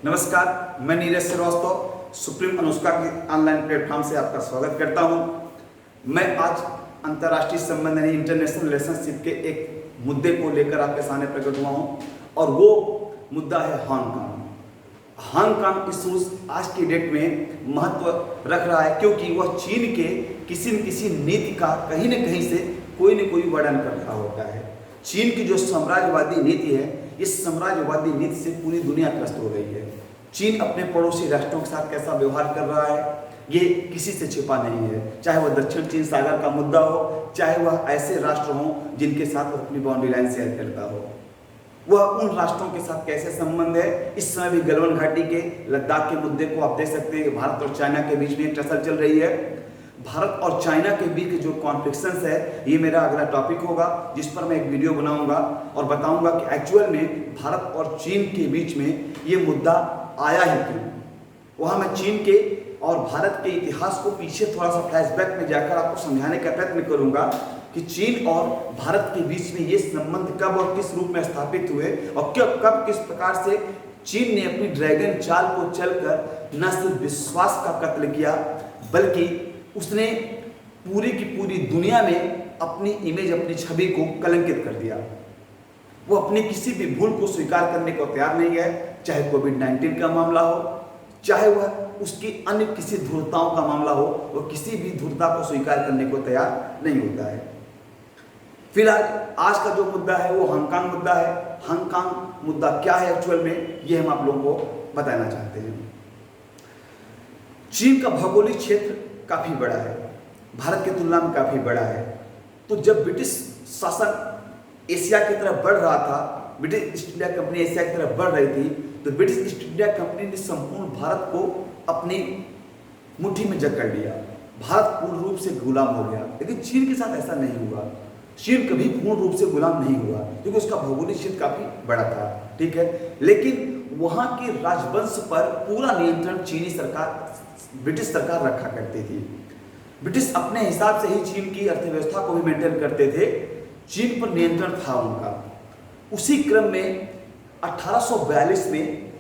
नमस्कार, मैं नीरज श्रीवास्तव सुप्रीम अनुष्का के ऑनलाइन प्लेटफॉर्म से आपका स्वागत करता हूं। मैं आज अंतर्राष्ट्रीय संबंध यानी इंटरनेशनल रिलेशनशिप के एक मुद्दे को लेकर आपके सामने प्रकट हुआ हूं और वो मुद्दा है हांगकांग। हांगकांग इशूज आज की डेट में महत्व रख रहा है क्योंकि वह चीन के किसी न किसी नीति का कहीं न कहीं से कोई न कोई वर्णन कर रहा होता है। चीन की जो साम्राज्यवादी नीति है, इस साम्राज्यवादी नीति से पूरी दुनिया त्रस्त हो गई है। चीन अपने पड़ोसी राष्ट्रों के साथ कैसा व्यवहार कर रहा है ये किसी से छिपा नहीं है, चाहे वह दक्षिण चीन सागर का मुद्दा हो, चाहे वह ऐसे राष्ट्र हों जिनके साथ वह अपनी बाउंड्री लाइन शेयर करता हो। वह उन राष्ट्रों के साथ कैसे संबंध है, इस समय भी गलवान घाटी के लद्दाख के मुद्दे को आप देख सकते हैं कि भारत और चाइना के बीच में एक टसल चल रही है। भारत और चाइना के बीच जो कॉन्फ्लिक्शंस है, ये मेरा अगला टॉपिक होगा जिस पर मैं एक वीडियो बनाऊंगा और बताऊंगा कि एक्चुअल में भारत और चीन के बीच में ये मुद्दा आया ही क्यों। वहाँ मैं चीन के और भारत के इतिहास को पीछे थोड़ा सा फ्लैशबैक में जाकर आपको समझाने का प्रयत्न करूंगा कि चीन और भारत के बीच में ये संबंध कब और किस रूप में स्थापित हुए और कब किस प्रकार से चीन ने अपनी ड्रैगन चाल को चलकर न सिर्फ विश्वास का कत्ल किया बल्कि उसने पूरी की पूरी दुनिया में अपनी इमेज, अपनी छवि को कलंकित कर दिया। वो अपनी किसी भी भूल को स्वीकार करने को तैयार नहीं है, चाहे कोविड-19 का मामला हो, चाहे वह उसकी अन्य किसी धूर्तताओं का मामला हो, वो किसी भी धूर्तता को स्वीकार करने को तैयार नहीं होता है। फिलहाल आज का जो मुद्दा है वो हांगकांग मुद्दा है। हांगकांग मुद्दा क्या है एक्चुअल में, ये हम आप लोगों को बताना चाहते हैं। चीन का भौगोलिक क्षेत्र काफी बड़ा है, भारत की तुलना में काफी बड़ा है। तो जब ब्रिटिश शासन एशिया की तरफ बढ़ रहा था, British east India company Asia की तरफ बढ़ रही थी, तो ब्रिटिश ईस्ट इंडिया कंपनी ने संपूर्ण भारत को अपनी मुट्ठी में जकड़ लिया। भारत पूर्ण रूप से गुलाम हो गया, लेकिन चीन के साथ ऐसा नहीं हुआ। चीन कभी पूर्ण रूप से गुलाम नहीं हुआ क्योंकि उसका भौगोलिक क्षेत्र काफी बड़ा था, ठीक है। लेकिन वहां के राजवंश पर पूरा नियंत्रण चीनी सरकार, ब्रिटिश सरकार रखा करती थी। ब्रिटिश अपने हिसाब से ही चीन की अर्थव्यवस्था को भी मेंटेन करते थे, चीन पर नियंत्रण था उनका। उसी क्रम में 1842 में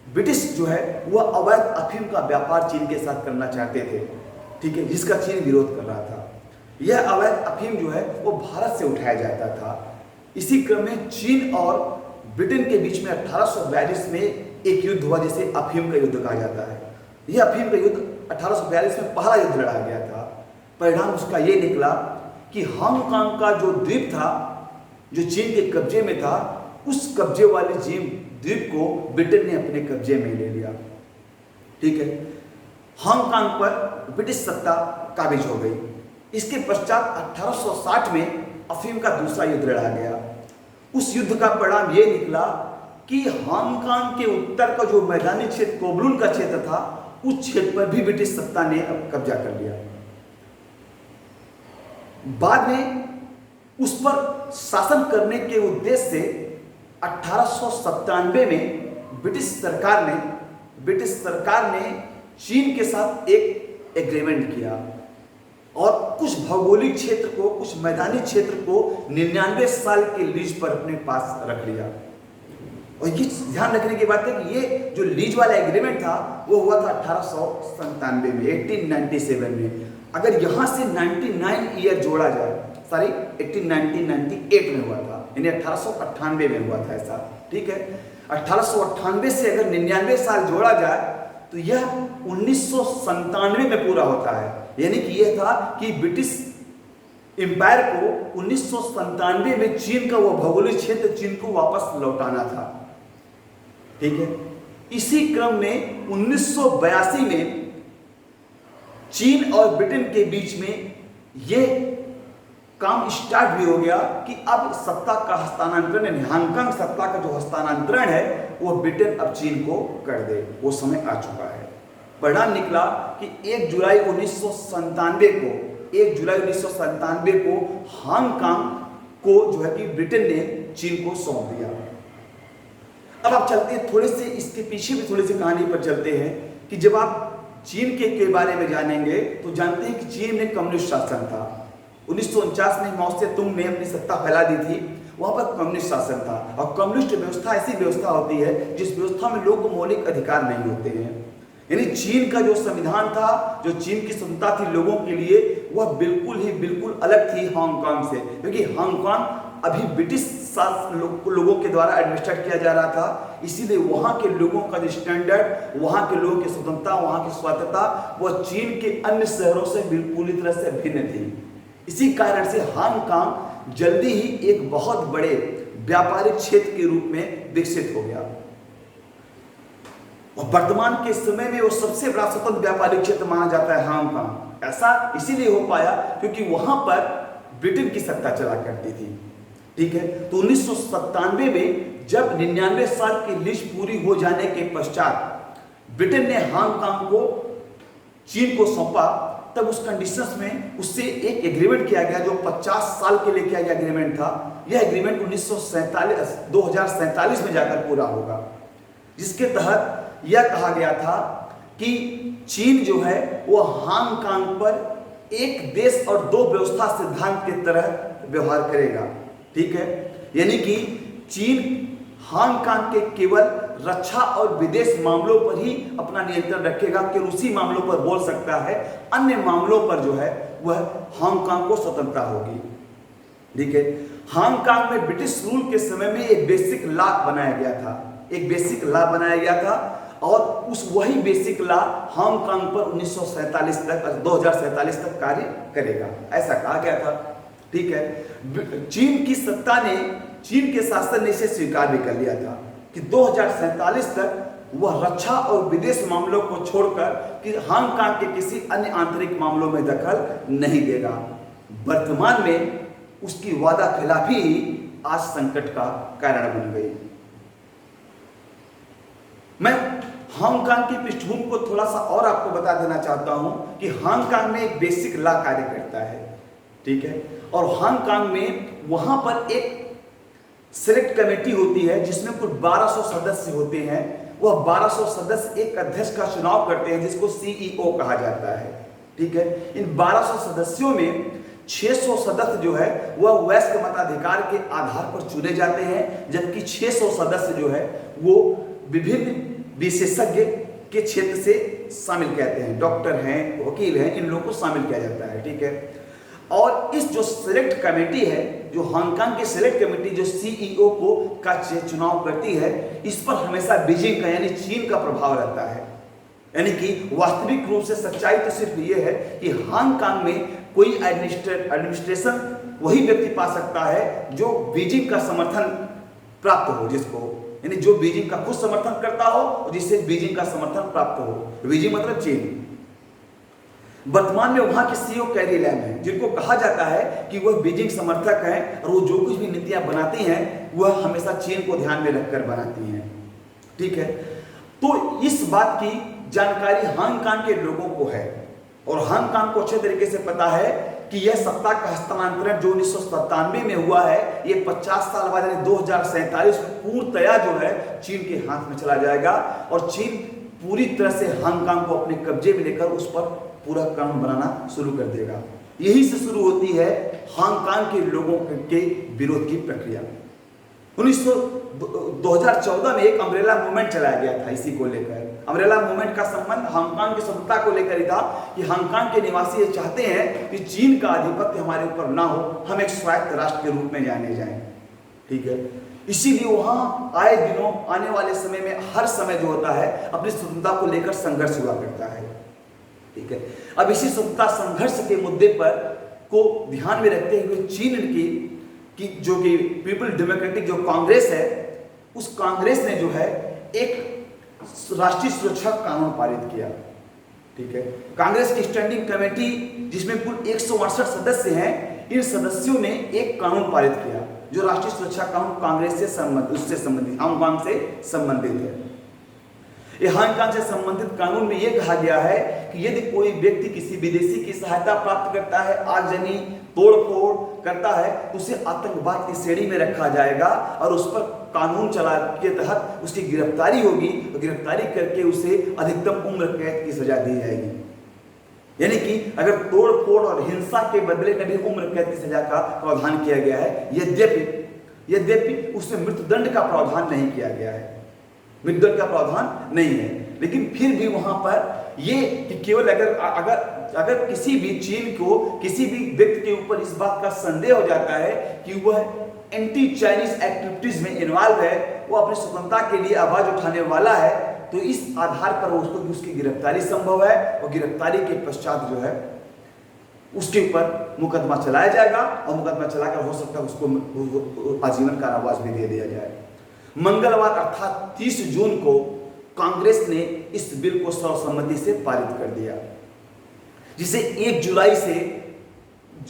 ब्रिटिश जो है वह अवैध अफीम का व्यापार चीन के साथ करना चाहते थे, ठीक है, जिसका चीन विरोध कर रहा था। यह अवैध अफीम जो है वो भारत से उठाया जाता था। इसी क्रम में चीन और ब्रिटेन के बीच में 1842 में एक युद्ध हुआ जिसे अफीम का युद्ध कहा जाता है। यह अफीम का युद्ध 1842 में पहला युद्ध लड़ा गया था। परिणाम उसका ये निकला कि हांगकांग का जो द्वीप था, जो चीन के कब्जे में था, उस कब्जे वाले द्वीप को ब्रिटेन ने अपने कब्जे में ले लिया, ठीक है। हांगकांग पर ब्रिटिश सत्ता काबिज हो गई। इसके पश्चात 1860 में अफीम का दूसरा युद्ध लड़ा गया। उस युद्ध का परिणाम यह निकला कि हांगकांग के उत्तर का जो मैदानी क्षेत्र कोबलून का क्षेत्र था, उस क्षेत्र पर भी ब्रिटिश सत्ता ने अब कब्जा कर लिया। बाद में उस पर शासन करने के उद्देश्य से 1897 में ब्रिटिश सरकार ने चीन के साथ एक एग्रीमेंट किया और कुछ भौगोलिक क्षेत्र को, कुछ मैदानी क्षेत्र को 99 साल के लीज पर अपने पास रख लिया। और ये ध्यान रखने की बात है कि ये जो लीज वाला एग्रीमेंट था वो हुआ था 1897 में, 1897 में। अगर यहाँ से 99 ईयर जोड़ा जाए, 1998 में हुआ था, यानी 1898 में हुआ था ऐसा, ठीक है। 1898 से अगर 99 साल जोड़ा जाए तो यह 1997 में पूरा होता है। यानी कि यह था कि ब्रिटिश एम्पायर को 1997 में चीन का वो भौगोलिक क्षेत्र चीन को वापस लौटाना था, ठीक है। इसी क्रम में 1982 में चीन और ब्रिटेन के बीच में यह काम स्टार्ट भी हो गया कि अब सत्ता का हस्तांतरण, यानी हांगकांग सत्ता का जो हस्तांतरण है वो ब्रिटेन अब चीन को कर दे। वो समय आ चुका है। परिणाम निकला कि 1 जुलाई 1997 को हांगकांग को जो है कि ब्रिटेन ने चीन को सौंप दिया। अब आप चलते हैं थोड़े से, इसके पीछे भी थोड़ी सी कहानी पर चलते हैं कि जब आप चीन के बारे में जानेंगे तो जानते हैं कि चीन में कम्युनिस्ट शासन था। 1949 में माओ से तुंग ने अपनी सत्ता फैला दी थी। वहां पर कम्युनिस्ट शासन था। और कम्युनिस्ट व्यवस्था ऐसी व्यवस्था होती है जिस व्यवस्था में लोगों को मौलिक अधिकार नहीं होते हैं। यानी चीन का जो संविधान था, जो चीन की स्वतंत्रता थी लोगों के लिए, वह बिल्कुल अलग थी हांगकांग से, क्योंकि हांगकांग अभी ब्रिटिश लोगों के द्वारा एडमिनिस्ट्रेट किया जा रहा था। इसीलिए वहां के लोगों का जो स्टैंडर्ड, वहां के लोगों की स्वतंत्रता, वहां की स्वायत्तता, वह चीन के अन्य शहरों से पूरी तरह से भिन्न थी। इसी कारण से हांगकांग जल्दी ही एक बहुत बड़े व्यापारिक क्षेत्र के रूप में विकसित हो गया और वर्तमान के समय में वो सबसे बड़ा स्वतंत्र व्यापारिक क्षेत्र माना जाता है हांगकांग। ऐसा इसीलिए हो पाया क्योंकि वहां पर ब्रिटेन की सत्ता चला करती थी। ठीक है, तो 1997 में जब 99 साल की लीज पूरी हो जाने के पश्चात ब्रिटेन ने हांगकांग को चीन को सौंपा, तब उस कंडीशंस में उससे एक एग्रीमेंट किया गया जो 50 साल के लिए किया गया एग्रीमेंट था। यह एग्रीमेंट 2047 में जाकर पूरा होगा, जिसके तहत यह कहा गया था कि चीन जो है वो हांगकांग पर एक देश और दो व्यवस्था सिद्धांत की तरह व्यवहार करेगा। ठीक है, यानी कि चीन हांगकांग के केवल रक्षा और विदेश मामलों पर ही अपना नियंत्रण रखेगा, कि उसी मामलों पर बोल सकता है, अन्य मामलों पर जो है वह हांगकांग को स्वतंत्रता होगी। ठीक है, हांगकांग में ब्रिटिश रूल के समय में एक बेसिक लॉ बनाया गया था, एक बेसिक लॉ बनाया गया था और उस वही बेसिक लॉ हांगकांग पर 2047 तक कार्य करेगा, ऐसा कहा गया था। ठीक है, चीन की सत्ता ने, चीन के शासन ने इसे स्वीकार भी कर लिया था कि 2047 तक वह रक्षा और विदेश मामलों को छोड़कर कि हांगकांग के किसी अन्य आंतरिक मामलों में दखल नहीं देगा। वर्तमान में उसकी वादा खिलाफी ही आज संकट का कारण बन गई। मैं हांगकांग की पृष्ठभूमि को थोड़ा सा और आपको बता देना चाहता हूं कि हांगकांग में एक बेसिक लॉ कार्य करता है। ठीक है, और हांगकांग में वहां पर एक सिलेक्ट कमेटी होती है जिसमें कुल 1200 सदस्य होते हैं। वह 1200 सदस्य एक अध्यक्ष का चुनाव करते हैं जिसको सीईओ कहा जाता है। ठीक है, इन 1200 सदस्यों में 600 सदस्य जो है वह वयस्क मताधिकार के आधार पर चुने जाते हैं, जबकि 600 सदस्य जो है वो विभिन्न विशेषज्ञ के क्षेत्र से शामिल कहते हैं, डॉक्टर हैं, वकील हैं, इन लोगों को शामिल किया जाता है। ठीक है, और इस जो सिलेक्ट कमेटी है, जो हांगकांग की सिलेक्ट कमेटी जो सीईओ को का चुनाव करती है, इस पर हमेशा बीजिंग का यानी चीन का प्रभाव रहता है। यानी कि वास्तविक रूप से सच्चाई तो सिर्फ ये है कि हांगकांग में कोई एडमिनिस्ट्रेशन वही व्यक्ति पा सकता है जो बीजिंग का समर्थन प्राप्त हो, जिसको यानी जो बीजिंग का खुद समर्थन करता हो और जिससे बीजिंग का समर्थन प्राप्त हो। बीजिंग मतलब चीन। वर्तमान में वहां के सीईओ कैरी लैम हैं, जिनको कहा जाता है कि वह बीजिंग समर्थक हैं और वो जो कुछ भी नीतियां बनाती हैं वह हमेशा चीन को ध्यान में रखकर बनाती हैं। ठीक है, तो इस बात की जानकारी हांगकांग के लोगों को है और हांगकांग को अच्छे तरीके से पता है कि यह सत्ता का हस्तांतरण जो 1997 में हुआ है, ये 50 साल बाद यानी 2047 पूर्णतया जो है चीन के हाथ में चला जाएगा और चीन पूरी तरह से हांगकांग को अपने कब्जे में लेकर उस पर पूरा कानून बनाना शुरू कर देगा। यही से शुरू होती है हांगकांग के लोगों के विरोध की प्रक्रिया। 2014 में एक अम्ब्रेला मूवमेंट चलाया गया था इसी को लेकर। अम्ब्रेला मूवमेंट का संबंध हांगकांग की स्वतंत्रता को लेकर ही था कि हांगकांग के निवासी ये चाहते हैं कि चीन का आधिपत्य हमारे ऊपर ना हो, हम एक स्वायत्त राष्ट्र के रूप में जाने जाएं। ठीक है, इसीलिए वहां आए दिनों आने वाले समय में हर समय जो होता है अपनी स्वतंत्रता को लेकर संघर्ष हुआ करता है। ठीक है, अब इसी स्वतंत्रता संघर्ष के मुद्दे पर को ध्यान में रखते हुए चीन की जो कि पीपल डेमोक्रेटिक जो कांग्रेस है, उस कांग्रेस ने जो है एक राष्ट्रीय सुरक्षा कानून पारित किया। ठीक है, कांग्रेस की स्टैंडिंग कमेटी जिसमें कुल 168 सदस्य हैं, इन सदस्यों ने एक कानून पारित किया जो राष्ट्रीय सुरक्षा कानून कांग्रेस से संबंधित हांगकांग से संबंधित है। ये हांगकांग से संबंधित कानून में यह कहा गया है कि यदि कोई व्यक्ति किसी विदेशी की सहायता प्राप्त करता है, आगजनी तोड़फोड़ करता है, तो उसे आतंकवाद की श्रेणी में रखा जाएगा और उस पर कानून चला के तहत उसकी गिरफ्तारी होगी और गिरफ्तारी करके उसे अधिकतम उम्र कैद की सजा दी जाएगी। यानी कि अगर तोड़फोड़ और हिंसा के बदले में भी उम्र कैद की सजा का प्रावधान किया गया है। यद्यपि यद्यपि उसमें मृत्युदंड का प्रावधान नहीं किया गया है, मृत्युदंड का प्रावधान नहीं है, लेकिन फिर भी वहां पर ये कि केवल अगर किसी भी चीन को किसी भी व्यक्ति के ऊपर इस बात का संदेह हो जाता है कि वह एंटी चाइनीज एक्टिविटीज में इन्वॉल्व है, वो अपनी स्वतंत्रता के लिए आवाज उठाने वाला है, तो इस आधार पर उसको उसकी गिरफ्तारी संभव है और गिरफ्तारी के पश्चात जो है उसके ऊपर मुकदमा चलाया जाएगा और मुकदमा चलाकर हो सकता है उसको आजीवन कारावास भी दे दिया जाए। मंगलवार अर्थात 30 जून को कांग्रेस ने इस बिल को सर्वसम्मति से पारित कर दिया, जिसे 1 जुलाई से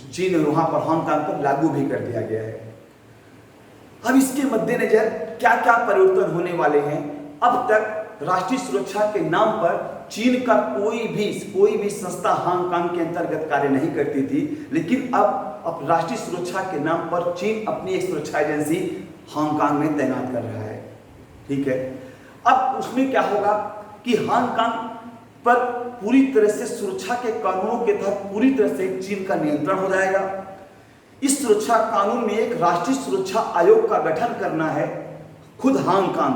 चीन वहां पर हांगकांग पर लागू भी कर दिया गया है। अब इसके मद्देनजर क्या क्या परिवर्तन होने वाले हैं। अब तक राष्ट्रीय सुरक्षा के नाम पर चीन का कोई भी संस्था हांगकांग के अंतर्गत कार्य नहीं करती थी, लेकिन अब राष्ट्रीय सुरक्षा के नाम पर चीन अपनी एक सुरक्षा एजेंसी हांगकांग में तैनात कर रहा है। ठीक है, अब उसमें क्या होगा कि हांगकांग पर पूरी तरह से सुरक्षा के कानूनों के तहत पूरी तरह से चीन का नियंत्रण हो जाएगा। इस सुरक्षा कानून में एक राष्ट्रीय सुरक्षा आयोग का गठन करना है। खुद हांगकांग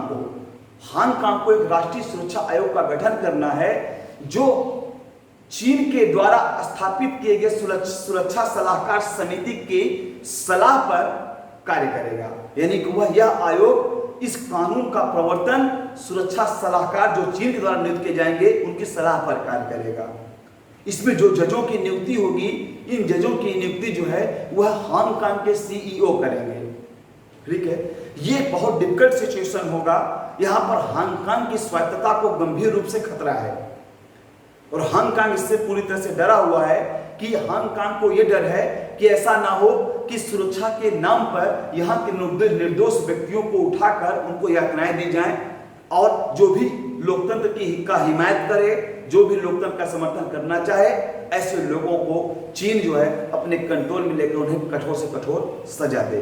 को एक राष्ट्रीय सुरक्षा आयोग का गठन करना है, जो चीन के द्वारा स्थापित किए गए सुरक्षा सलाहकार समिति के सलाह पर कार्य करेगा। यानी कि यह आयोग इस कानून का प्रवर्तन सुरक्षा सलाहकार जो चीन के द्वारा नियुक्त किए जाएंगे उनकी सलाह पर कार्य करेगा। इसमें जो जजों की नियुक्ति होगी, इन जजों की नियुक्ति जो है वह हांगकांग के सीईओ करेंगे। ठीक है, ये बहुत डिफिकल्ट सिचुएशन होगा। यहां पर हांगकांग की स्वायत्तता को गंभीर रूप से खतरा है और हांगकांग इससे पूरी तरह से डरा हुआ है कि हांगकांग को यह डर है कि ऐसा ना हो कि सुरक्षा के नाम पर यहां के निर्दोष व्यक्तियों को उठाकर उनको यातनाएं दी जाएं और जो भी लोकतंत्र का हिमायत करे, जो भी लोकतंत्र का समर्थन करना चाहे, ऐसे लोगों को चीन जो है अपने कंट्रोल में लेकर उन्हें कठोर से कठोर सजा दे।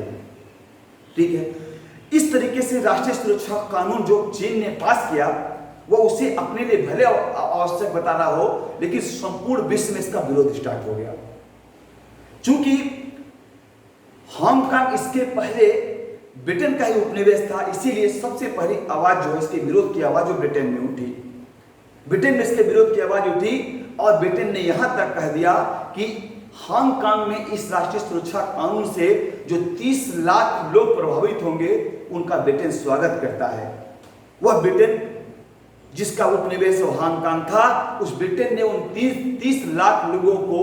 ठीक है, इस तरीके से राष्ट्रीय सुरक्षा कानून जो चीन ने पास किया वो उसे अपने लिए भले आवश्यक बता रहा हो, लेकिन संपूर्ण विश्व में इसका विरोध स्टार्ट हो गया। चूंकि हांगकांग इसके पहले ब्रिटेन का ही उपनिवेश था, इसीलिए सबसे पहली आवाज जो है इसके विरोध की आवाज जो ब्रिटेन में उठी। ब्रिटेन में इसके विरोध की आवाज उठी और ब्रिटेन ने यहां तक कह दिया कि हांगकांग में इस राष्ट्रीय सुरक्षा कानून से जो 30 लाख लोग प्रभावित होंगे उनका ब्रिटेन स्वागत करता है। वह ब्रिटेन जिसका उपनिवेश हांगकांग था, उस ब्रिटेन ने उन 30 लाख लोगों को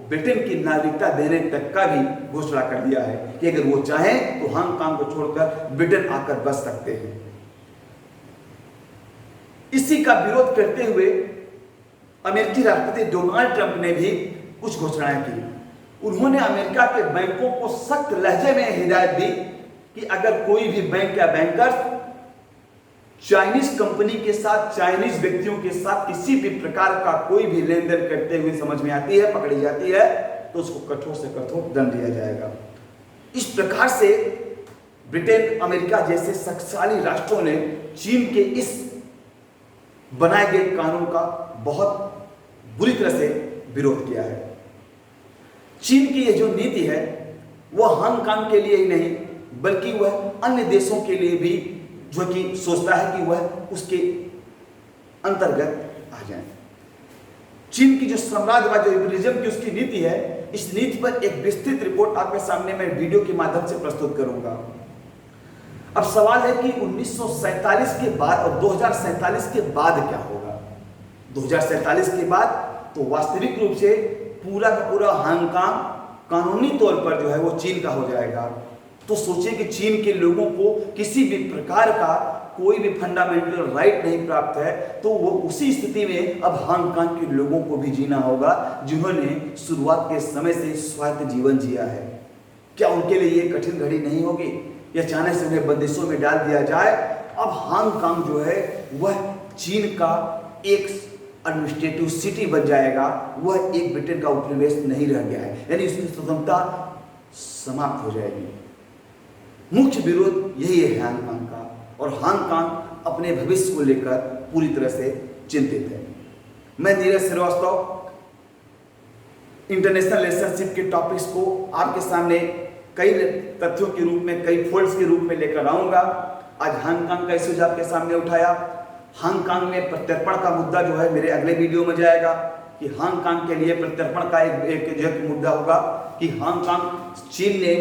ब्रिटेन की नागरिकता देने तक का भी घोषणा कर दिया है कि अगर वो चाहें तो हांगकांग को छोड़कर ब्रिटेन आकर बस सकते हैं। इसी का विरोध करते हुए अमेरिकी राष्ट्रपति डोनाल्ड ट्रंप ने भी कुछ घोषणाएं की। उन्होंने अमेरिका के बैंकों को सख्त लहजे में हिदायत दी कि अगर कोई भी बैंक या बैंकर चाइनीज कंपनी के साथ, चाइनीज व्यक्तियों के साथ किसी भी प्रकार का कोई भी लेन देन करते हुए समझ में आती है, पकड़ी जाती है, तो उसको कठोर से कठोर दंड दिया जाएगा। इस प्रकार से ब्रिटेन, अमेरिका जैसे शक्तिशाली राष्ट्रों ने चीन के इस बनाए गए कानून का बहुत बुरी तरह से विरोध किया है। चीन की यह जो नीति है वह हांगकांग के लिए ही नहीं बल्कि वह अन्य देशों के लिए भी जो कि सोचता है कि वह उसके अंतर्गत आ जाए। चीन की जो साम्राज्यवाद, जो इम्पीरियलिज्म की उसकी नीति है, इस नीति पर एक विस्तृत रिपोर्ट आपके सामने मैं वीडियो के माध्यम से प्रस्तुत करूंगा। अब सवाल है कि 1947 के बाद और 2047 के बाद क्या होगा। 2047 के बाद तो वास्तविक रूप से पूरा का पूरा हांगकांग कानूनी तौर पर जो है वो चीन का हो जाएगा। तो सोचिए कि चीन के लोगों को किसी भी प्रकार का कोई भी फंडामेंटल राइट नहीं प्राप्त है, तो वो उसी स्थिति में अब हांगकांग के लोगों को भी जीना होगा जिन्होंने शुरुआत के समय से स्वायत्त जीवन जिया है। क्या उनके लिए ये कठिन घड़ी नहीं होगी या अचानक से उन्हें बंदिशों में डाल दिया जाए। अब हांगकांग जो है वह चीन का एक एडमिनिस्ट्रेटिव सिटी बन जाएगा, वह एक ब्रिटेन का उपनिवेश नहीं रह गया है, यानी उसकी स्वतंत्रता समाप्त हो जाएगी। मुख्य विरोध यही है हांगकांग का, और हांगकांग अपने भविष्य को लेकर पूरी तरह से चिंतित है। मैं नीरज श्रीवास्तव इंटरनेशनल रिलेशनशिप के टॉपिक्स को आपके सामने कई तथ्यों के रूप में, कई फोल्ड्स के रूप में लेकर आऊंगा। आज हांगकांग का इशू आपके सामने उठाया। हांगकांग में प्रत्यर्पण का मुद्दा जो है मेरे अगले वीडियो में जाएगा कि हांगकांग के लिए प्रत्यर्पण का एक मुद्दा होगा कि हांगकांग, चीन ने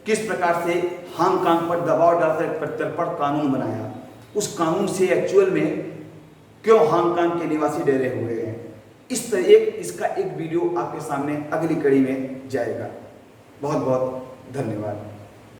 किस प्रकार से हांगकांग पर दबाव डालकर प्रत्यर्पण कानून बनाया, उस कानून से एक्चुअल में क्यों हांगकांग के निवासी डरे हुए हैं। इसका एक वीडियो आपके सामने अगली कड़ी में जाएगा। बहुत बहुत धन्यवाद।